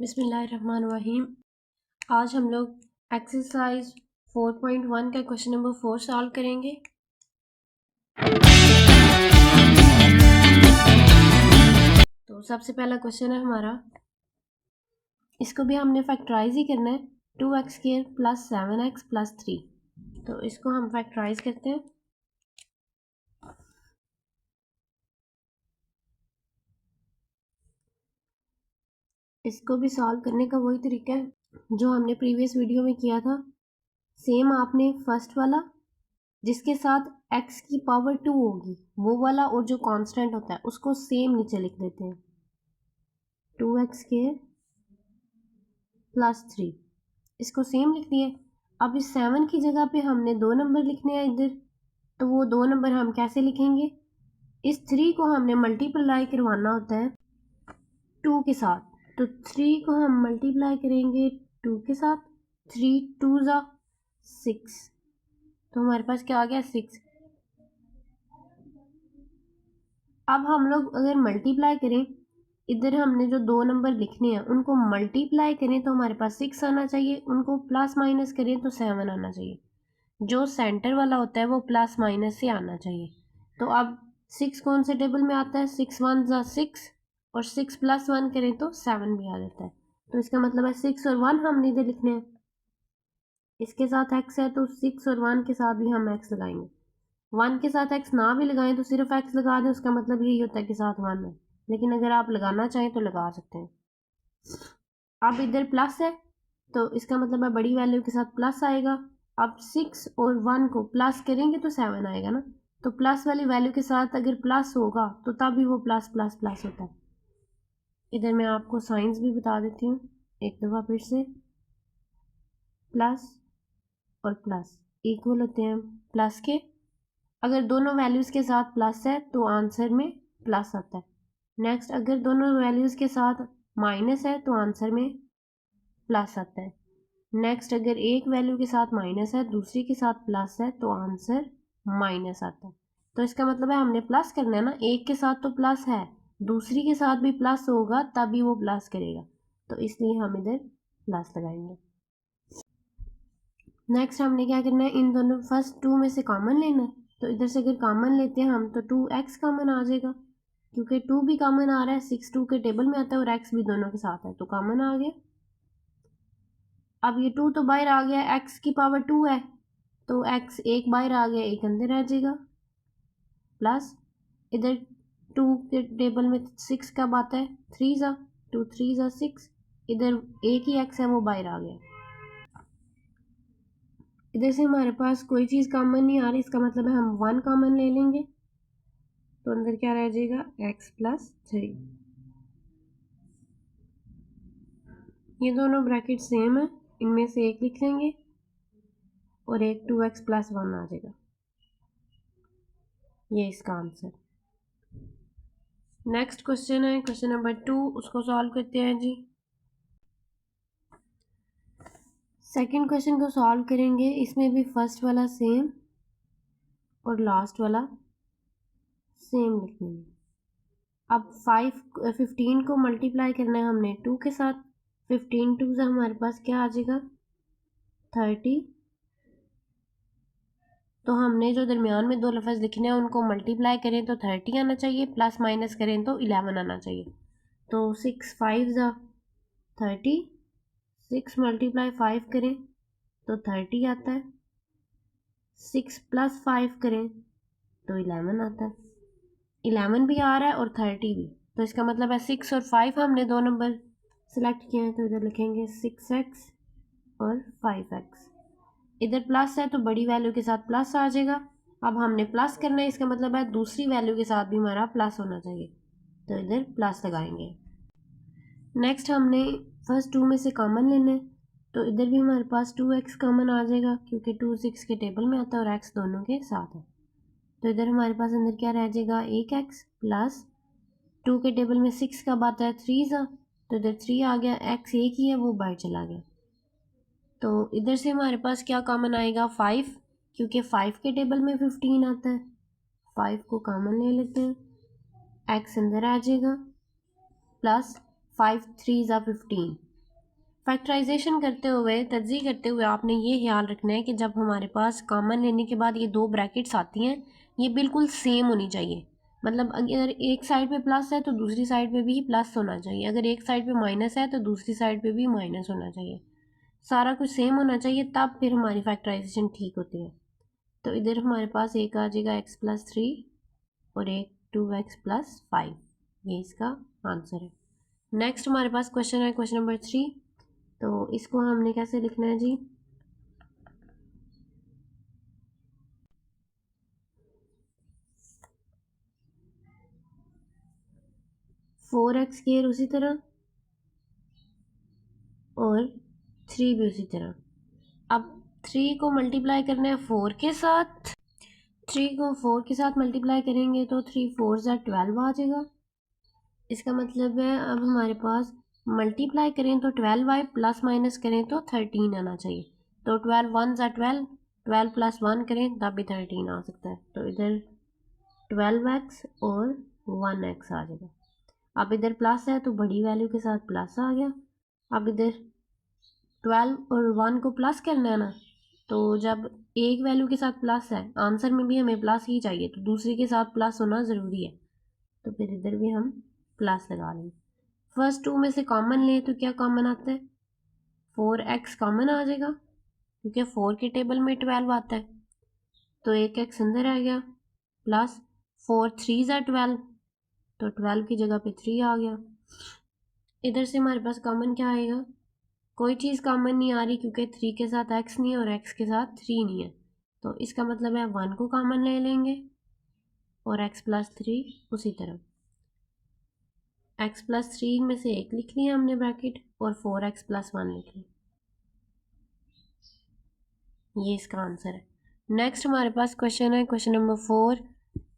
बिस्मिल्लाहिर्रहमानिर्रहीम। आज हम लोग एक्सरसाइज 4.1 का क्वेश्चन नंबर 4 सॉल्व करेंगे। तो सबसे पहला क्वेश्चन है हमारा, इसको भी हमने फैक्टराइज ही करना है। 2x² + 7x + 3। तो इसको हम फैक्टराइज करते हैं। इसको भी सॉल्व करने का वही तरीका है जो हमने प्रीवियस वीडियो में किया था। सेम आपने फर्स्ट वाला जिसके साथ x की पावर 2 होगी वो वाला, और जो कांस्टेंट होता है उसको सेम नीचे लिख देते हैं। 2x² + 3 इसको सेम लिख दिए। अब इस 7 की जगह पे हमने 2 नंबर लिखने हैं इधर, तो वो 2 नंबर हम कैसे लिखेंगे? इस 3 को हमने मल्टीप्लाई करवाना होता है 2 के साथ, तो 3 को हम मल्टीप्लाई करेंगे 2 के साथ। 3 2 ज़ा 6, तो हमारे पास क्या आ गया? 6। अब हम लोग अगर मल्टीप्लाई करें, इधर हमने जो 2 नंबर लिखने हैं उनको मल्टीप्लाई करें तो हमारे पास 6 आना चाहिए, उनको प्लस माइनस करें तो 7 आना चाहिए। जो सेंटर वाला होता है वो प्लस माइनस से आना चाहिए। तो अब 6 कौन से टेबल में आता है? 6 1 ज़ा 6, और 6 + 1 करें तो 7 भी आ जाता है। तो इसका मतलब है 6 और 1 हमने इधर लिखने हैं। इसके साथ x है तो 6 और 1 के साथ भी हम x लगाएंगे। 1 के साथ x ना भी लगाएं तो सिर्फ x लगा दें, उसका मतलब यही होता है कि साथ 1 है, लेकिन अगर आप लगाना चाहें तो लगा सकते हैं। अब इधर प्लस है तो इसका मतलब है बड़ी वैल्यू के साथ प्लस आएगा। अब 6 और 1 को प्लस करेंगे तो 7 आएगा ना, तो प्लस वाली वैल्यू के साथ अगर प्लस होगा तो तभी वो प्लस प्लस प्लस होता है। इधर मैं आपको साइंस भी बता देती हूँ एक दफ़ा फिर से। प्लस और प्लस इक्वल होते हैं प्लस के। अगर दोनों वैल्यूज़ के साथ प्लस है तो आंसर में प्लस आता है। नेक्स्ट, अगर दोनों वैल्यूज़ के साथ माइनस है तो आंसर में प्लस आता है। नेक्स्ट, अगर एक वैल्यू के साथ माइनस है दूसरी के साथ प्लस है तो आंसर माइनस आता है। तो इसका मतलब है हमने प्लस करना है ना, एक के साथ तो प्लस है, दूसरी के साथ भी प्लस होगा तभी वो प्लस करेगा, तो इसलिए हम इधर प्लस लगाएंगे। नेक्स्ट हमने क्या करना है, इन दोनों फर्स्ट 2 में से कॉमन लेना है। तो इधर से अगर कॉमन लेते हैं हम तो 2x कॉमन आ जाएगा, क्योंकि 2 भी कॉमन आ रहा है, 6 2 के टेबल में आता है और x भी दोनों के साथ है तो कॉमन आ गया। अब ये 2 तो बाहर आ गया, x की पावर 2 है तो x एक बाहर आ गया, एक अंदर रह जाएगा। प्लस इधर 2 के टेबल में 6 कब आता है? 3 ज़ा 2 3 ज़ा 6, इधर एक ही x है वो बाहर आ गया। इधर से हमारे पास कोई चीज़ कॉमन नहीं आ रही, इसका मतलब है हम 1 कॉमन ले लेंगे तो अंदर क्या रह जाएगा? x + 3। ये दोनों ब्रैकेट सेम है, इनमें से एक लिख लेंगे और एक 2x + 1 आ जाएगा। ये इसका आंसर। नेक्स्ट क्वेश्चन है क्वेश्चन नंबर 2, उसको सॉल्व करते हैं जी। सेकंड क्वेश्चन को सॉल्व करेंगे, इसमें भी फर्स्ट वाला सेम और लास्ट वाला सेम लिखेंगे। अब 15 को मल्टीप्लाई करना है हमने 2 के साथ। 15 2 से हमारे पास क्या आ जाएगा? 30। तो हमने जो दरमियान में 2 लफ्ज़ लिखने हैं उनको मल्टीप्लाई करें तो 30 आना चाहिए, प्लस माइनस करें तो 11 आना चाहिए। तो 6 5 ज़ा 30, 6 × 5 करें तो 30 आता है, 6 + 5 करें तो 11 आता है। 11 भी आ रहा है और 30 भी, तो इसका मतलब है 6 और 5 हमने 2 नंबर सेलेक्ट किए हैं, तो इधर लिखेंगे 6x और 5x। इधर प्लस है तो बड़ी वैल्यू के साथ प्लस आ जाएगा। अब हमने प्लस करना है, इसका मतलब है दूसरी वैल्यू के साथ भी हमारा प्लस होना चाहिए, तो इधर प्लस लगाएंगे। नेक्स्ट हमने फर्स्ट 2 में से कॉमन लेना है, तो इधर भी हमारे पास 2x कॉमन आ जाएगा क्योंकि 2 6 के टेबल में आता है और x दोनों के साथ है। तो इधर हमारे पास अंदर क्या रह जाएगा? 1x प्लस 2 के टेबल में 6 कब आता है? 3 ज़ा, तो इधर 3 आ गया, x एक ही है वो बाहर चला गया। तो इधर से हमारे पास क्या कॉमन आएगा? 5, क्योंकि 5 के टेबल में 15 आता है, 5 को कॉमन ले लेते हैं, x अंदर आ जाएगा, प्लस 5 3 ज़ा 15, फैक्टराइजेशन करते हुए, तज्ज़ीह करते हुए आपने ये ख्याल रखना है कि जब हमारे पास कॉमन लेने के बाद ये दो ब्रैकेट्स आती हैं, ये बिल्कुल सेम होनी चाहिए। मतलब अगर एक साइड पे प्लस है तो दूसरी साइड पे भी प्लस होना चाहिए, अगर एक साइड पे माइनस है तो दूसरी साइड पे भी माइनस होना चाहिए। सारा कुछ सेम होना चाहिए, तब फिर हमारी फैक्टराइजेशन ठीक होती है। तो इधर हमारे पास एक आ जाएगा x+3 और एक 2x+5, ये इसका आंसर है। नेक्स्ट हमारे पास क्वेश्चन है, क्वेश्चन नंबर 3। तो इसको हमने कैसे लिखना है जी, फोर एक्स स्क्वायर उसी तरह और 3 भी उसी तरह। अब 3 को मल्टीप्लाई करना है 4 के साथ, 3 को 4 के साथ मल्टीप्लाई करेंगे तो 3 4 ज़ा 12 आ जाएगा। इसका मतलब है अब हमारे पास मल्टीप्लाई करें तो 12 आए, प्लस माइनस करें तो 13 आना चाहिए। तो 12 1 ज़ा 12, 12 प्लस 1 करें तब भी 13 आ सकता है। तो इधर 12x और 1x आ जाएगा। अब इधर प्लस है तो बड़ी वैल्यू के साथ प्लस आ गया। अब इधर 12 और 1 को प्लस करना है ना, तो जब एक वैल्यू के साथ प्लस है, आंसर में भी हमें प्लस ही चाहिए, तो दूसरे के साथ प्लस होना ज़रूरी है। तो फिर इधर भी हम प्लस लगा लेंगे। फर्स्ट टू में से कॉमन लें तो क्या कॉमन आता है, 4x कॉमन आ जाएगा क्योंकि 4 के टेबल में 12 आता है, तो एक x अंदर आ गया, प्लस 4 3 ज़ा 12, तो 12 की जगह पे 3 आ गया। इधर से हमारे पास कॉमन क्या आएगा, कोई चीज़ कॉमन नहीं आ रही क्योंकि 3 के साथ x नहीं है और x के साथ 3 नहीं है, तो इसका मतलब है 1 को कॉमन ले लेंगे और x+3 उसी तरह। x+3 में से एक लिख लिया हमने ब्रैकेट और 4x+1 लिख लिया, ये इसका आंसर है। नेक्स्ट हमारे पास क्वेश्चन है, क्वेश्चन नंबर 4।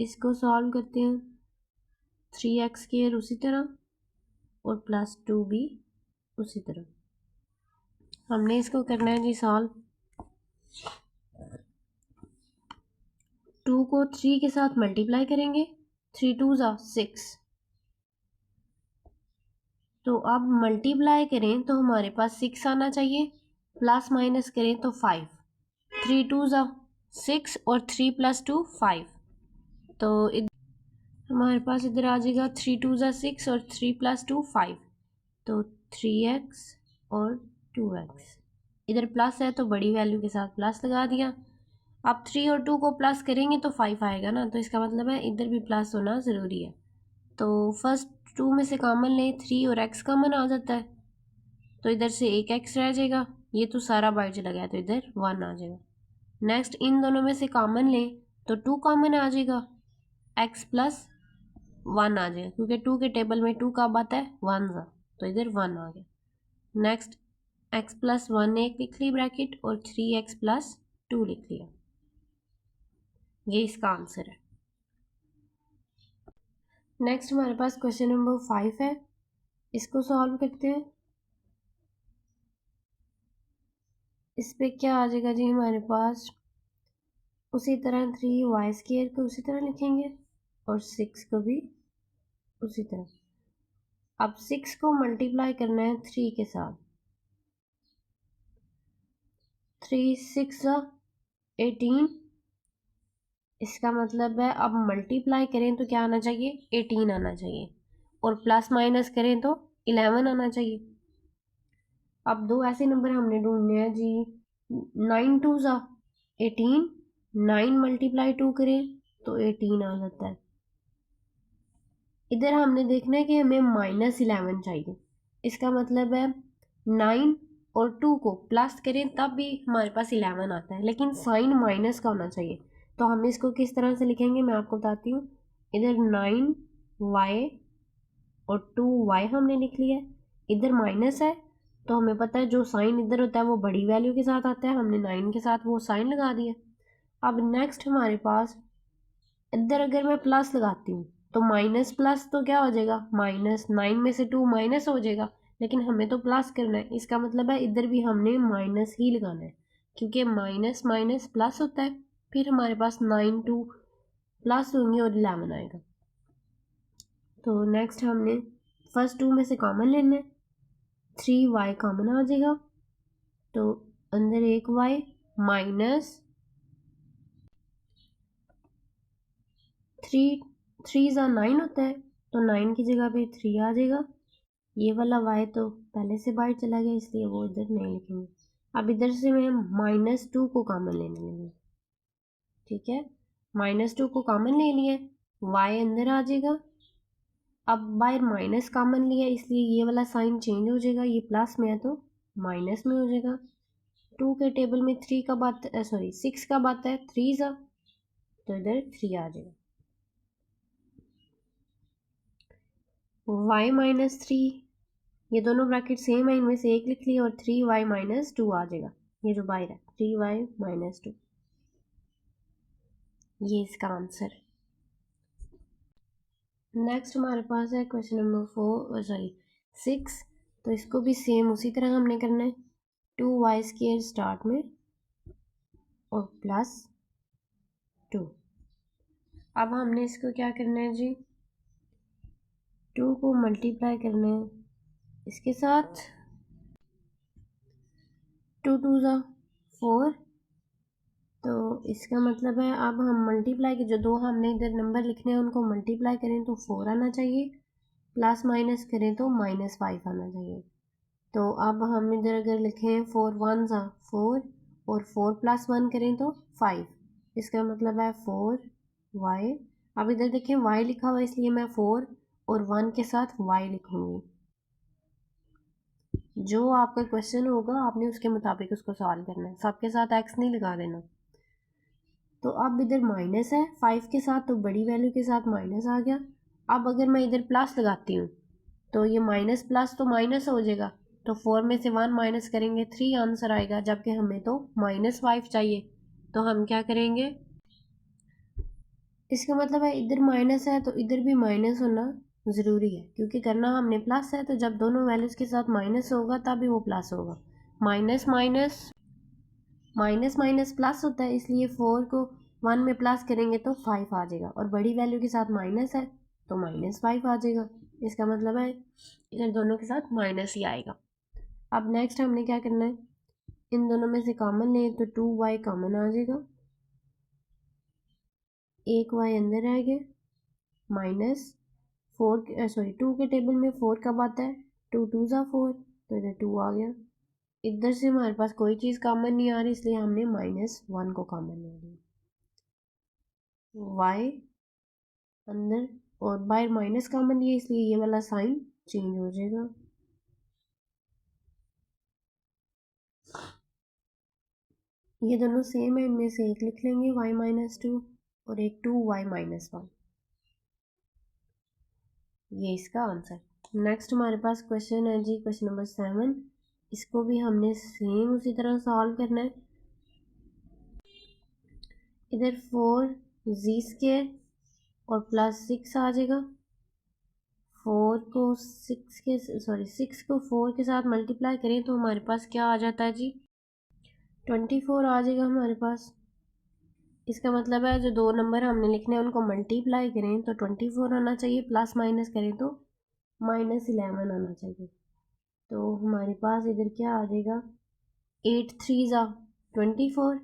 इसको सॉल्व करते हैं। 3x² उसी तरह और +2 भी उसी तरह। हमने इसको करना है जी सॉल्व। 2 को 3 के साथ मल्टीप्लाई करेंगे, 3 2 ज़ा 6, तो अब मल्टीप्लाई करें तो हमारे पास 6 आना चाहिए, प्लस माइनस करें तो 5, 3 2 ज़ा 6 और 3 + 2 5, तो हमारे पास इधर आ जाएगा 3 2 ज़ा 6 और 3 + 2 5, तो 3x और 2x। इधर प्लस है तो बड़ी वैल्यू के साथ प्लस लगा दिया। अब 3 और 2 को प्लस करेंगे तो 5 आएगा ना, तो इसका मतलब है इधर भी प्लस होना ज़रूरी है। तो फर्स्ट 2 में से कॉमन लें, 3 और x कॉमन आ जाता है, तो इधर से एक x रह जाएगा, ये तो सारा बाहर चला गया तो इधर 1 आ जाएगा। नेक्स्ट इन दोनों में से कॉमन लें तो 2 कॉमन आ जाएगा, x+1 आ जाएगा क्योंकि 2 के टेबल में 2 कब आता है, 1 ज़ा, तो इधर 1 आ गया। नेक्स्ट x+1 एक लिख ली ब्रैकेट और 3x+2 लिख लिया, ये इसका आंसर है। नेक्स्ट हमारे पास क्वेश्चन नंबर 5 है, इसको सॉल्व करते हैं। इस पे क्या आ जाएगा जी हमारे पास, उसी तरह 3y² को उसी तरह लिखेंगे और 6 को भी उसी तरह। अब 6 को मल्टीप्लाई करना है 3 के साथ, 3 6 ज़ा 18, इसका मतलब है अब मल्टीप्लाई करें तो क्या आना चाहिए, 18 आना चाहिए, और प्लस माइनस करें तो 11 आना चाहिए। अब दो ऐसे नंबर हमने ढूंढने हैं जी, 9 2 ज़ा 18, 9 × 2 करें तो 18 आ जाता है। इधर हमने देखना है कि हमें -11 चाहिए, इसका मतलब है 9 और 2 को प्लस करें तब भी हमारे पास 11 आता है, लेकिन साइन माइनस का होना चाहिए। तो हम इसको किस तरह से लिखेंगे मैं आपको बताती हूँ। इधर 9y और 2y हमने लिख लिया है, इधर माइनस है तो हमें पता है जो साइन इधर होता है वो बड़ी वैल्यू के साथ आता है, हमने 9 के साथ वो साइन लगा दिया। अब नेक्स्ट हमारे पास इधर अगर मैं प्लस लगाती हूँ तो माइनस प्लस तो क्या हो जाएगा, -9 में से 2 माइनस हो जाएगा, लेकिन हमें तो प्लस करना है, इसका मतलब है इधर भी हमने माइनस ही लगाना है क्योंकि माइनस माइनस प्लस होता है। फिर हमारे पास 9 2 प्लस होंगे और 11 आएगा। तो नेक्स्ट हमने फर्स्ट 2 में से कॉमन लेना है, 3y कॉमन आ जाएगा, तो अंदर एक y माइनस 3 होता है, तो 9 की जगह पे 3 आ जाएगा। ये वाला y तो पहले से बाहर चला गया, इसलिए वो इधर नहीं लिखेंगे। अब इधर से मैं -2 को कॉमन लेने लगी, ठीक है, -2 को कॉमन ले लिया, y अंदर आ जाएगा। अब बाहर माइनस कॉमन लिया, इसलिए ये वाला साइन चेंज हो जाएगा, ये प्लस में है तो माइनस में हो जाएगा। 2 के टेबल में 3 कब आता है, सॉरी 6 कब आता है, 3 सा, तो इधर 3 आ जाएगा। y -3, ये दोनों ब्रैकेट सेम है, इनमें से एक लिख लिया और 3y -2 आ जाएगा। ये जो बाहर है 3y -2, ये इसका आंसर है। नेक्स्ट हमारे पास है क्वेश्चन नंबर 6, तो इसको भी सेम उसी तरह हमने करना है। 2y² स्टार्ट में और +2। अब हमने इसको क्या करना है जी, 2 को मल्टीप्लाई करना है इसके साथ, 2 2 ज़ा 4, तो इसका मतलब है अब हम मल्टीप्लाई के जो दो हमने इधर नंबर लिखने हैं उनको मल्टीप्लाई करें तो 4 आना चाहिए, प्लस माइनस करें तो -5 आना चाहिए। तो अब हम इधर अगर लिखें 4 1 ज़ा 4 और 4 + 1 करें तो 5, इसका मतलब है 4y। अब इधर देखें y लिखा हुआ है, इसलिए मैं 4 और 1 के साथ y लिखूंगी। जो आपका क्वेश्चन होगा आपने उसके मुताबिक उसको सॉल्व करना है, सबके साथ x नहीं लगा देना। तो अब इधर माइनस है 5 के साथ, तो बड़ी वैल्यू के साथ माइनस आ गया। अब अगर मैं इधर प्लस लगाती हूँ तो ये माइनस प्लस तो माइनस हो जाएगा, तो 4 में से 1 माइनस करेंगे 3 आंसर आएगा, जबकि हमें तो -5 चाहिए। तो हम क्या करेंगे, इसका मतलब है इधर माइनस है तो इधर भी माइनस होना ज़रूरी है, क्योंकि करना हमने प्लस है, तो जब दोनों वैल्यूज़ के साथ माइनस होगा तभी वो प्लस होगा। Minus minus minus minus plus होता है, इसलिए 4 को 1 में प्लस करेंगे तो 5 आ जाएगा, और बड़ी वैल्यू के साथ माइनस है तो -5 आ जाएगा। इसका मतलब है इधर दोनों के साथ माइनस ही आएगा। अब नेक्स्ट हमने क्या करना है, इन दोनों में से कॉमन लें तो 2y कॉमन आ जाएगा, एक y अंदर आ गया, -2 के टेबल में 4 कब आता है, 2 2 ज़ा 4, तो इधर 2 आ गया। इधर से हमारे पास कोई चीज़ कॉमन नहीं आ रही, इसलिए हमने -1 को कॉमन ले लिया, y अंदर और बाहर माइनस कॉमन लिया, इसलिए ये वाला साइन चेंज हो जाएगा। ये दोनों सेम है, इनमें से एक लिख लेंगे y -2 और एक 2y -1, ये इसका आंसर। नेक्स्ट हमारे पास क्वेश्चन है जी क्वेश्चन नंबर 7, इसको भी हमने सेम उसी तरह सॉल्व करना है। इधर 4z² और +6 आ जाएगा, 6 को 4 के साथ मल्टीप्लाई करें तो हमारे पास क्या आ जाता है जी, 24 आ जाएगा हमारे पास। इसका मतलब है जो दो नंबर हमने लिखने हैं उनको मल्टीप्लाई करें तो 24 आना चाहिए, प्लस माइनस करें तो -11 आना चाहिए। तो हमारे पास इधर क्या आ जाएगा, 8 3 ज़ा 24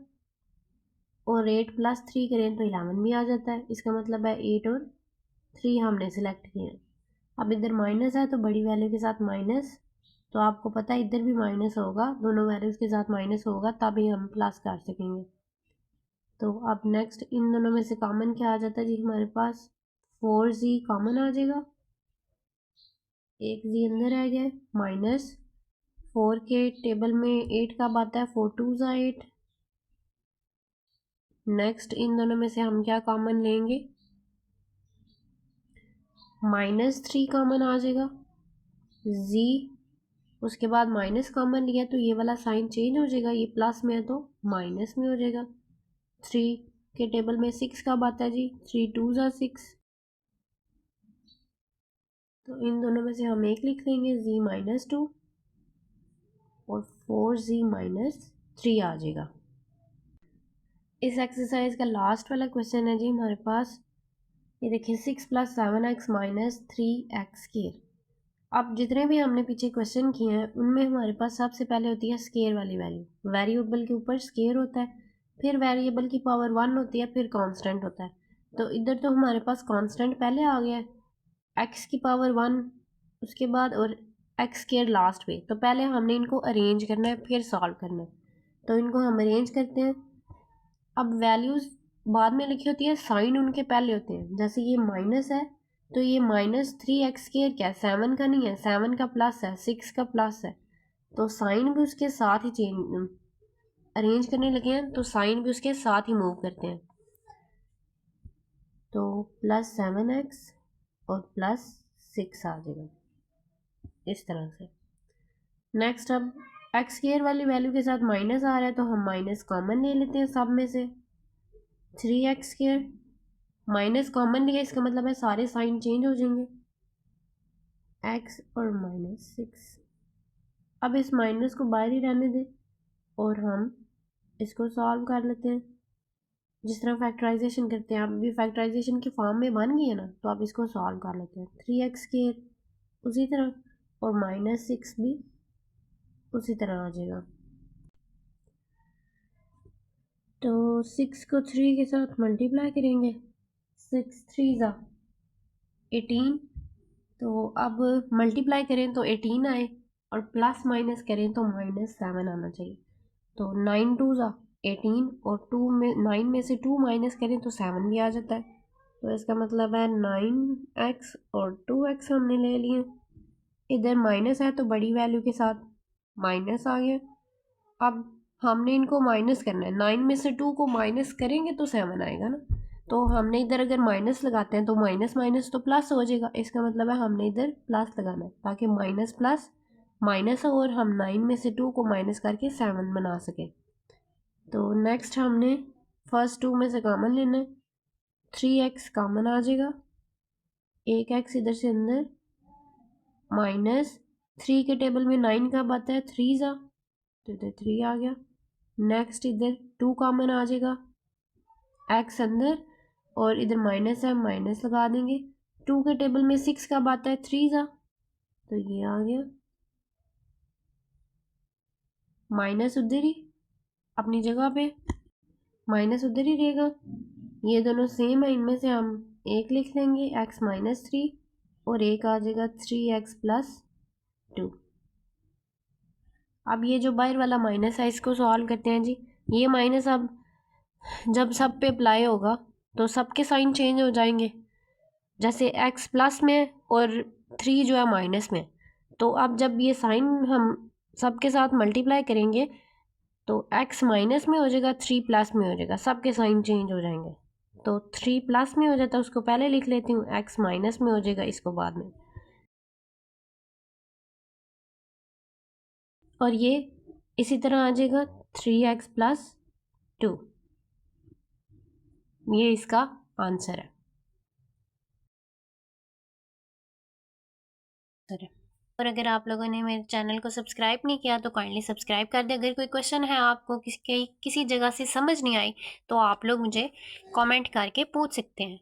और 8 + 3 करें तो 11 भी आ जाता है। इसका मतलब है 8 और 3 हमने सिलेक्ट किए हैं। अब इधर माइनस है तो बड़ी वैल्यू के साथ माइनस, तो आपको पता है इधर भी माइनस होगा, दोनों वैल्यूज़ के साथ माइनस होगा तभी हम प्लस कर सकेंगे। तो अब नेक्स्ट इन दोनों में से कॉमन क्या आ जाता है जी, हमारे पास 4z कॉमन आ जाएगा, एक z अंदर आ गया, -4 के टेबल में 8 कब आता है, 4 2 ज़ा 8। नेक्स्ट इन दोनों में से हम क्या कॉमन लेंगे, -3 कॉमन आ जाएगा, z उसके बाद माइनस कॉमन लिया तो ये वाला साइन चेंज हो जाएगा, ये प्लस में है तो माइनस में हो जाएगा। 3 के टेबल में 6 कब आता है जी, 3 2 ज़ा 6, तो इन दोनों में से हम एक लिख लेंगे z -2 और 4z -3 आ जाएगा। इस एक्सरसाइज का लास्ट वाला क्वेश्चन है जी हमारे पास, ये देखिए 6 + 7x - 3x²। अब जितने भी हमने पीछे क्वेश्चन किए हैं उनमें हमारे पास सबसे पहले होती है स्केयर वाली वैल्यू। वेरिएबल के ऊपर स्केयर होता है, फिर वेरिएबल की पावर 1 होती है, फिर कांस्टेंट होता है। तो इधर तो हमारे पास कांस्टेंट पहले आ गया है, एक्स की पावर 1 उसके बाद और एक्स स्केयर लास्ट पे। तो पहले हमने इनको अरेंज करना है फिर सॉल्व करना है। तो इनको हम अरेंज करते हैं। अब वैल्यूज़ बाद में लिखी होती है, साइन उनके पहले होते हैं। जैसे ये माइनस है तो ये -3x स्केयर क्या है, 7 का नहीं है, 7 का प्लस है, 6 का प्लस है। तो साइन भी उसके साथ ही चेंज अरेंज करने लगे हैं, तो साइन भी उसके साथ ही मूव करते हैं। तो +7x और +6 आ जाएगा इस तरह से। नेक्स्ट अब एक्स स्केयर वाली वैल्यू के साथ माइनस आ रहा है तो हम माइनस कॉमन ले लेते हैं सब में से। 3x स्केयर माइनस कॉमन लिया, इसका मतलब है सारे साइन चेंज हो जाएंगे, x और -6। अब इस माइनस को बाहर ही रहने दें और हम इसको सॉल्व कर लेते हैं जिस तरह फैक्टराइजेशन करते हैं। अब भी फैक्टराइजेशन की फॉर्म में बन गई है ना, तो आप इसको सॉल्व कर लेते हैं। 3x स्केयर उसी तरह और -6 भी उसी तरह आ जाएगा। तो 6 को 3 के साथ मल्टीप्लाई करेंगे, 6 3 ज़ा 18। तो अब मल्टीप्लाई करें तो 18 आए और प्लस माइनस करें तो -7 आना चाहिए। तो 9 2 ज़ा 18 और 2 में 9 में से 2 माइनस करें तो 7 भी आ जाता है। तो इसका मतलब है 9x और 2x हमने ले लिए। इधर माइनस है तो बड़ी वैल्यू के साथ माइनस आ गया। अब हमने इनको माइनस करना है, 9 में से 2 को माइनस करेंगे तो 7 आएगा ना। तो हमने इधर अगर माइनस लगाते हैं तो माइनस माइनस तो प्लस हो जाएगा, इसका मतलब है हमने इधर प्लस लगाना है ताकि माइनस प्लस माइनस हो और हम 9 में से 2 को माइनस करके 7 बना सकें। तो नेक्स्ट हमने फर्स्ट 2 में से कॉमन लेना है, 3x कॉमन आ जाएगा, एक x इधर से अंदर, -3 के टेबल में 9 कब आता है, 3 ज़ा, तो इधर 3 आ गया। नेक्स्ट इधर 2 कॉमन आ जाएगा, x अंदर और इधर माइनस है, माइनस लगा देंगे। 2 के टेबल में 6 कब आता है, 3 ज़ा, तो ये आ गया। माइनस उधर ही अपनी जगह पे, माइनस उधर ही रहेगा। ये दोनों सेम है, इनमें से हम एक लिख लेंगे, x -3 और एक आ जाएगा 3x + 2। अब ये जो बाहर वाला माइनस है इसको सॉल्व करते हैं जी। ये माइनस अब जब सब पे अप्लाई होगा तो सबके साइन चेंज हो जाएंगे। जैसे x प्लस में और 3 जो है माइनस में, तो अब जब ये साइन हम सबके साथ मल्टीप्लाई करेंगे तो x माइनस में हो जाएगा, 3 प्लस में हो जाएगा, सबके साइन चेंज हो जाएंगे। तो 3 प्लस में हो जाता है उसको पहले लिख लेती हूँ, x माइनस में हो जाएगा इसको बाद में। और ये इसी तरह आ जाएगा 3x + 2। ये इसका आंसर है। और अगर आप लोगों ने मेरे चैनल को सब्सक्राइब नहीं किया तो काइंडली सब्सक्राइब कर दें। अगर कोई क्वेश्चन है आपको किसी जगह से समझ नहीं आई तो आप लोग मुझे कमेंट करके पूछ सकते हैं।